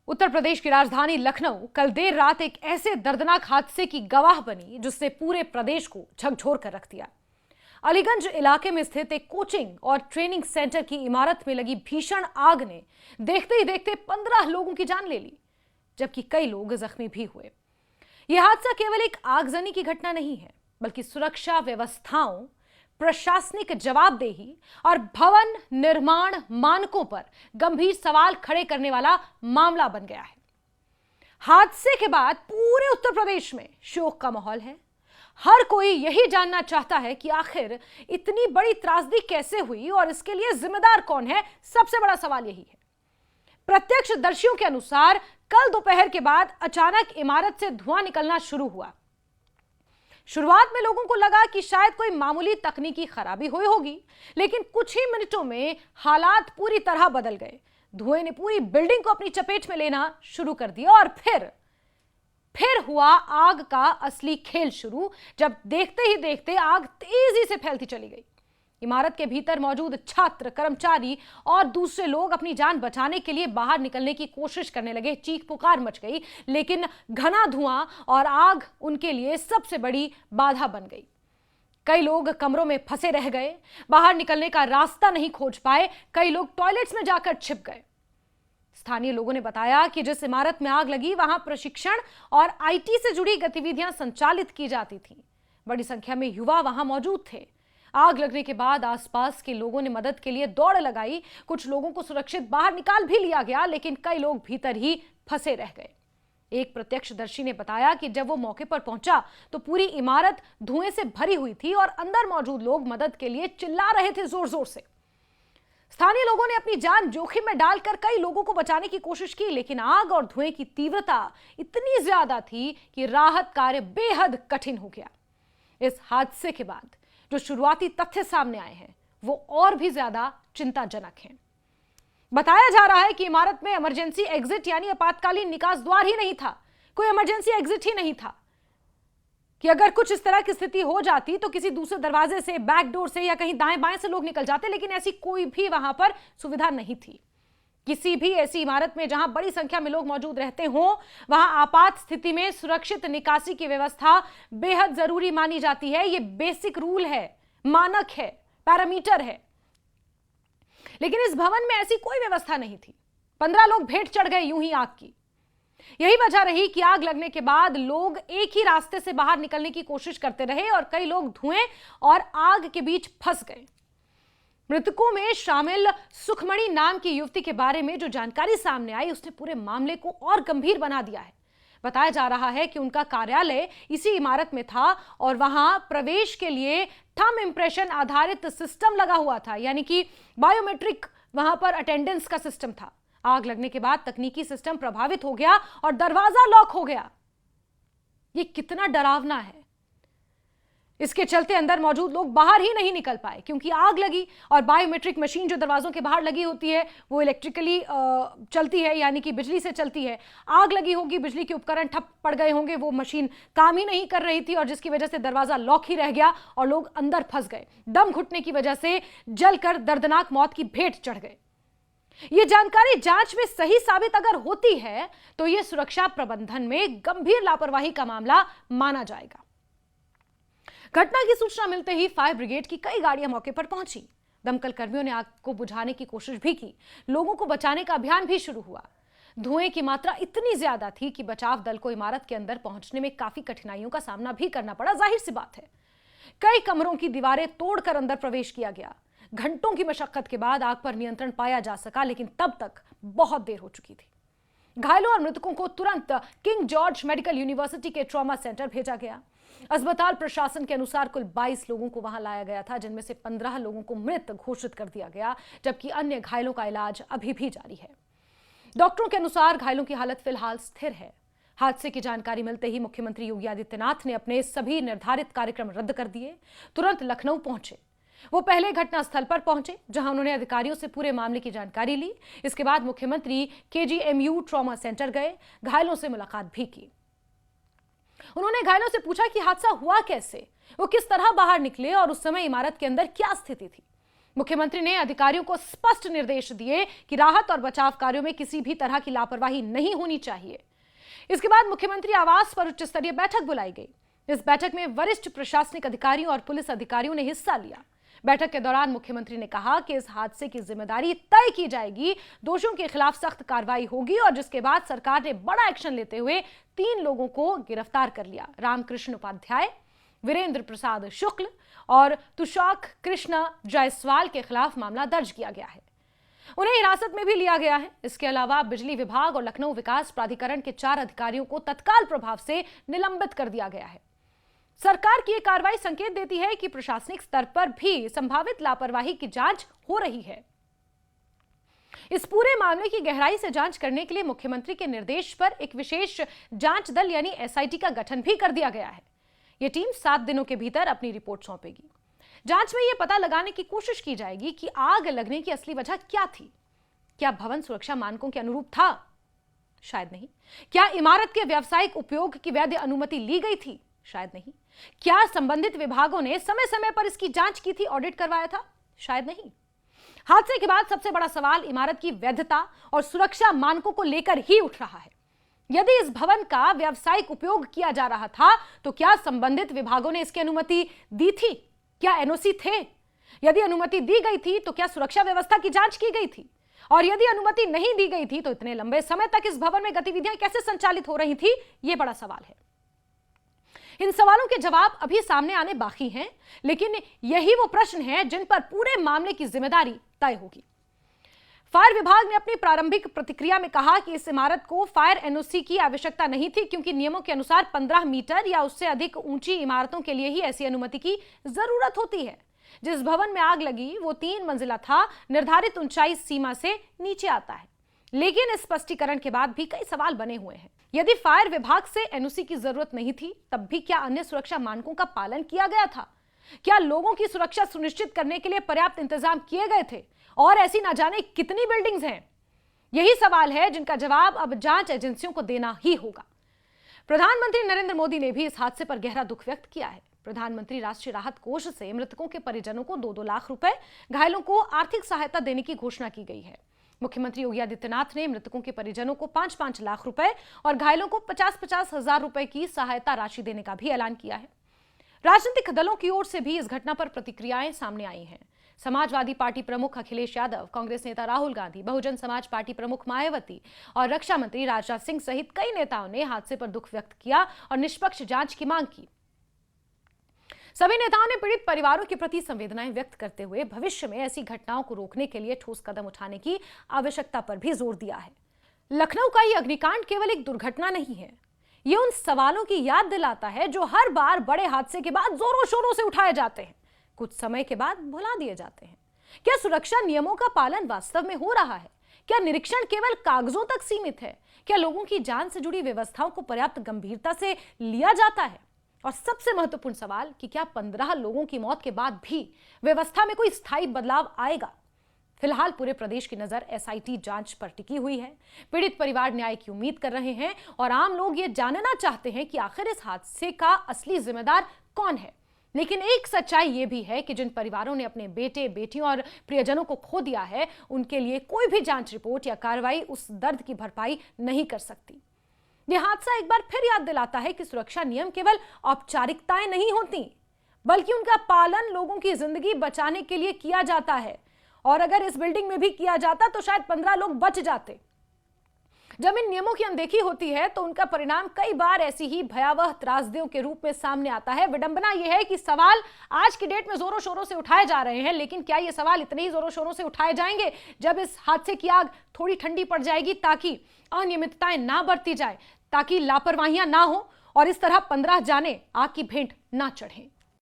उत्तर प्रदेश की राजधानी लखनऊ कल देर रात एक ऐसे दर्दनाक हादसे की गवाह बनी जिसने पूरे प्रदेश को झकझोर कर रख दिया। अलीगंज इलाके में स्थित एक कोचिंग और ट्रेनिंग सेंटर की इमारत में लगी भीषण आग ने देखते ही देखते 15 लोगों की जान ले ली, जबकि कई लोग जख्मी भी हुए। यह हादसा केवल एक आगजनी की घटना नहीं है, बल्कि सुरक्षा व्यवस्थाओं, प्रशासनिक जवाबदेही और भवन निर्माण मानकों पर गंभीर सवाल खड़े करने वाला मामला बन गया है। हादसे के बाद पूरे उत्तर प्रदेश में शोक का माहौल है। हर कोई यही जानना चाहता है कि आखिर इतनी बड़ी त्रासदी कैसे हुई और इसके लिए जिम्मेदार कौन है। सबसे बड़ा सवाल यही है। प्रत्यक्षदर्शियों के अनुसार कल दोपहर के बाद अचानक इमारत से धुआं निकलना शुरू हुआ। शुरुआत में लोगों को लगा कि शायद कोई मामूली तकनीकी खराबी हुई होगी, लेकिन कुछ ही मिनटों में हालात पूरी तरह बदल गए। धुएं ने पूरी बिल्डिंग को अपनी चपेट में लेना शुरू कर दिया और फिर हुआ आग का असली खेल शुरू, जब देखते ही देखते आग तेजी से फैलती चली गई। इमारत के भीतर मौजूद छात्र, कर्मचारी और दूसरे लोग अपनी जान बचाने के लिए बाहर निकलने की कोशिश करने लगे। चीख पुकार मच गई, लेकिन घना धुआं और आग उनके लिए सबसे बड़ी बाधा बन गई। कई लोग कमरों में फंसे रह गए, बाहर निकलने का रास्ता नहीं खोज पाए। कई लोग टॉयलेट्स में जाकर छिप गए। स्थानीय लोगों ने बताया कि जिस इमारत में आग लगी वहां प्रशिक्षण और आईटी से जुड़ी गतिविधियां संचालित की जाती थीं। बड़ी संख्या में युवा वहां मौजूद थे। आग लगने के बाद आसपास के लोगों ने मदद के लिए दौड़ लगाई। कुछ लोगों को सुरक्षित बाहर निकाल भी लिया गया, लेकिन कई लोग भीतर ही फंसे रह गए। एक प्रत्यक्षदर्शी ने बताया कि जब वो मौके पर पहुंचा तो पूरी इमारत धुएं से भरी हुई थी और अंदर मौजूद लोग मदद के लिए चिल्ला रहे थे जोर जोर से। स्थानीय लोगों ने अपनी जान जोखिम में डालकर कई लोगों को बचाने की कोशिश की, लेकिन आग और धुएं की तीव्रता इतनी ज्यादा थी कि राहत कार्य बेहद कठिन हो गया। इस हादसे के बाद जो शुरुआती तथ्य सामने आए हैं वो और भी ज्यादा चिंताजनक हैं। बताया जा रहा है कि इमारत में इमरजेंसी एग्जिट यानी आपातकालीन निकास द्वार ही नहीं था। कोई इमरजेंसी एग्जिट ही नहीं था कि अगर कुछ इस तरह की स्थिति हो जाती तो किसी दूसरे दरवाजे से, बैक डोर से या कहीं दाएं बाएं से लोग निकल जाते, लेकिन ऐसी कोई भी वहां पर सुविधा नहीं थी। किसी भी ऐसी इमारत में जहां बड़ी संख्या में लोग मौजूद रहते हों, वहां आपात स्थिति में सुरक्षित निकासी की व्यवस्था बेहद जरूरी मानी जाती है। यह बेसिक रूल है, मानक है, पैरामीटर है। लेकिन इस भवन में ऐसी कोई व्यवस्था नहीं थी। 15 लोग भेंट चढ़ गए यूं ही आग की। यही वजह रही कि आग लगने के बाद लोग एक ही रास्ते से बाहर निकलने की कोशिश करते रहे और कई लोग धुएं और आग के बीच फंस गए। मृतकों में शामिल सुखमणि नाम की युवती के बारे में जो जानकारी सामने आई, उसने पूरे मामले को और गंभीर बना दिया है। बताया जा रहा है कि उनका कार्यालय इसी इमारत में था और वहां प्रवेश के लिए थंब इंप्रेशन आधारित सिस्टम लगा हुआ था, यानी कि बायोमेट्रिक वहां पर अटेंडेंस का सिस्टम था। आग लगने के बाद तकनीकी सिस्टम प्रभावित हो गया और दरवाजा लॉक हो गया। यह कितना डरावना है। इसके चलते अंदर मौजूद लोग बाहर ही नहीं निकल पाए, क्योंकि आग लगी और बायोमेट्रिक मशीन जो दरवाजों के बाहर लगी होती है वो इलेक्ट्रिकली चलती है, यानी कि बिजली से चलती है। आग लगी होगी, बिजली के उपकरण ठप पड़ गए होंगे, वो मशीन काम ही नहीं कर रही थी और जिसकी वजह से दरवाजा लॉक ही रह गया और लोग अंदर फंस गए। दम घुटने की वजह से जलकर दर्दनाक मौत की भेंट चढ़ गए। यह जानकारी जांच में सही साबित अगर होती है तो यह सुरक्षा प्रबंधन में गंभीर लापरवाही का मामला माना जाएगा। घटना की सूचना मिलते ही फायर ब्रिगेड की कई गाड़ियां मौके पर पहुंची। दमकल कर्मियों ने आग को बुझाने की कोशिश भी की। लोगों को बचाने का अभियान भी शुरू हुआ। धुएं की मात्रा इतनी ज्यादा थी कि बचाव दल को इमारत के अंदर पहुंचने में काफी कठिनाइयों का सामना भी करना पड़ा। जाहिर सी बात है, कई कमरों की दीवारें तोड़कर अंदर प्रवेश किया गया। घंटों की मशक्कत के बाद आग पर नियंत्रण पाया जा सका, लेकिन तब तक बहुत देर हो चुकी थी। घायलों और मृतकों को तुरंत किंग जॉर्ज मेडिकल यूनिवर्सिटी के ट्रॉमा सेंटर भेजा गया। अस्पताल प्रशासन के अनुसार कुल 22 लोगों को वहां लाया गया था, जिनमें से 15 लोगों को मृत घोषित कर दिया गया, जबकि अन्य घायलों का इलाज अभी भी जारी है। डॉक्टरों के अनुसार घायलों की हालत फिलहाल स्थिर है। हादसे की जानकारी मिलते ही मुख्यमंत्री योगी आदित्यनाथ ने अपने सभी निर्धारित कार्यक्रम रद्द कर दिए। तुरंत लखनऊ पहुंचे। वो पहले घटनास्थल पर पहुंचे, जहां उन्होंने अधिकारियों से पूरे मामले की जानकारी ली। इसके बाद मुख्यमंत्री केजीएमयू ट्रॉमा सेंटर गए, घायलों से मुलाकात भी की। उन्होंने घायलों से पूछा कि हादसा हुआ कैसे, वो किस तरह बाहर निकले और उस समय इमारत के अंदर क्या स्थिति थी। मुख्यमंत्री ने अधिकारियों को स्पष्ट निर्देश दिए कि राहत और बचाव कार्यों में किसी भी तरह की लापरवाही नहीं होनी चाहिए। इसके बाद मुख्यमंत्री आवास पर उच्च स्तरीय बैठक बुलाई गई। इस बैठक में वरिष्ठ प्रशासनिक अधिकारियों और पुलिस अधिकारियों ने हिस्सा लिया। बैठक के दौरान मुख्यमंत्री ने कहा कि इस हादसे की जिम्मेदारी तय की जाएगी, दोषियों के खिलाफ सख्त कार्रवाई होगी और जिसके बाद सरकार ने बड़ा एक्शन लेते हुए 3 लोगों को गिरफ्तार कर लिया। रामकृष्ण उपाध्याय, वीरेंद्र प्रसाद शुक्ल और तुषार कृष्ण जायसवाल के खिलाफ मामला दर्ज किया गया है। उन्हें हिरासत में भी लिया गया है। इसके अलावा बिजली विभाग और लखनऊ विकास प्राधिकरण के 4 अधिकारियों को तत्काल प्रभाव से निलंबित कर दिया गया है। सरकार की यह कार्रवाई संकेत देती है कि प्रशासनिक स्तर पर भी संभावित लापरवाही की जांच हो रही है। इस पूरे मामले की गहराई से जांच करने के लिए मुख्यमंत्री के निर्देश पर एक विशेष जांच दल यानी एसआईटी का गठन भी कर दिया गया है। यह टीम 7 दिनों के भीतर अपनी रिपोर्ट सौंपेगी। जांच में यह पता लगाने की कोशिश की जाएगी कि आग लगने की असली वजह क्या थी। क्या भवन सुरक्षा मानकों के अनुरूप था? शायद नहीं। क्या इमारत के व्यावसायिक उपयोग की वैध अनुमति ली गई थी? शायद नहीं। क्या संबंधित विभागों ने समय समय पर इसकी जांच की थी, ऑडिट करवाया था? शायद नहीं। हादसे के बाद सबसे बड़ा सवाल इमारत की वैधता और सुरक्षा मानकों को लेकर ही उठ रहा है। यदि इस भवन का व्यावसायिक उपयोग किया जा रहा था तो क्या संबंधित विभागों ने इसकी अनुमति दी थी? क्या एनओसी थे? यदि अनुमति दी गई थी तो क्या सुरक्षा व्यवस्था की जांच की गई थी? और यदि अनुमति नहीं दी गई थी तो इतने लंबे समय तक इस भवन में गतिविधियां कैसे संचालित हो रही थी? यह बड़ा सवाल है। इन सवालों के जवाब अभी सामने आने बाकी हैं, लेकिन यही वो प्रश्न हैं जिन पर पूरे मामले की जिम्मेदारी तय होगी। फायर विभाग ने अपनी प्रारंभिक प्रतिक्रिया में कहा कि इस इमारत को फायर एनओसी की आवश्यकता नहीं थी, क्योंकि नियमों के अनुसार 15 मीटर या उससे अधिक ऊंची इमारतों के लिए ही ऐसी अनुमति की जरूरत होती है। जिस भवन में आग लगी वो 3 मंजिला था, निर्धारित ऊंचाई सीमा से नीचे आता है। लेकिन इस स्पष्टीकरण के बाद भी कई सवाल बने हुए हैं। यदि फायर विभाग से एनओसी की जरूरत नहीं थी, तब भी क्या अन्य सुरक्षा मानकों का पालन किया गया था? क्या लोगों की सुरक्षा सुनिश्चित करने के लिए पर्याप्त इंतजाम किए गए थे? और ऐसी ना जाने कितनी बिल्डिंग्स हैं? यही सवाल है जिनका जवाब अब जांच एजेंसियों को देना ही होगा। प्रधानमंत्री नरेंद्र मोदी ने भी इस हादसे पर गहरा दुख व्यक्त किया है। प्रधानमंत्री राष्ट्रीय राहत कोष से मृतकों के परिजनों को 2-2 लाख रुपए, घायलों को आर्थिक सहायता देने की घोषणा की गई है। मुख्यमंत्री योगी आदित्यनाथ ने मृतकों के परिजनों को 5-5 लाख रुपए और घायलों को 50-50 हजार रुपए की सहायता राशि देने का भी ऐलान किया है। राजनीतिक दलों की ओर से भी इस घटना पर प्रतिक्रियाएं सामने आई हैं। समाजवादी पार्टी प्रमुख अखिलेश यादव, कांग्रेस नेता राहुल गांधी, बहुजन समाज पार्टी प्रमुख मायावती और रक्षा मंत्री राजनाथ सिंह सहित कई नेताओं ने हादसे पर दुख व्यक्त किया और निष्पक्ष जांच की मांग की। सभी नेताओं ने पीड़ित परिवारों के प्रति संवेदनाएं व्यक्त करते हुए भविष्य में ऐसी घटनाओं को रोकने के लिए ठोस कदम उठाने की आवश्यकता पर भी जोर दिया है। लखनऊ का ये अग्निकांड केवल एक दुर्घटना नहीं है, ये उन सवालों की याद दिलाता है जो हर बार बड़े हादसे के बाद जोरों शोरों से उठाए जाते हैं, कुछ समय के बाद भुला दिए जाते हैं। क्या सुरक्षा नियमों का पालन वास्तव में हो रहा है? क्या निरीक्षण केवल कागजों तक सीमित है? क्या लोगों की जान से जुड़ी व्यवस्थाओं को पर्याप्त गंभीरता से लिया जाता है? और सबसे महत्वपूर्ण सवाल कि क्या 15 लोगों की मौत के बाद भी व्यवस्था में कोई स्थायी बदलाव आएगा? फिलहाल पूरे प्रदेश की नजर एसआईटी जांच पर टिकी हुई है। पीड़ित परिवार न्याय की उम्मीद कर रहे हैं और आम लोग ये जानना चाहते हैं कि आखिर इस हादसे का असली जिम्मेदार कौन है। लेकिन एक सच्चाई ये भी है कि जिन परिवारों ने अपने बेटे, बेटियों और प्रियजनों को खो दिया है, उनके लिए कोई भी जांच रिपोर्ट या कार्रवाई उस दर्द की भरपाई नहीं कर सकती। यह हादसा एक बार फिर याद दिलाता है कि सुरक्षा नियम केवल औपचारिकताएं नहीं होती, बल्कि उनका पालन लोगों की जिंदगी बचाने के लिए किया जाता है। और अगर इस बिल्डिंग में भी किया जाता तो शायद 15 लोग बच जाते। जब इन नियमों की अनदेखी होती है तो उनका परिणाम कई बार ऐसी ही भयावह त्रासदियों के रूप में सामने आता है। विडंबना यह है कि सवाल आज की डेट में जोरों शोरों से उठाए जा रहे हैं, लेकिन क्या ये सवाल इतने ही जोरों शोरों से उठाए जाएंगे जब इस हादसे की आग थोड़ी ठंडी पड़ जाएगी, ताकि अनियमितताएं ना बरती जाए, ताकि लापरवाहियां ना हो और इस तरह 15 जाने आग की भेंट ना चढ़े।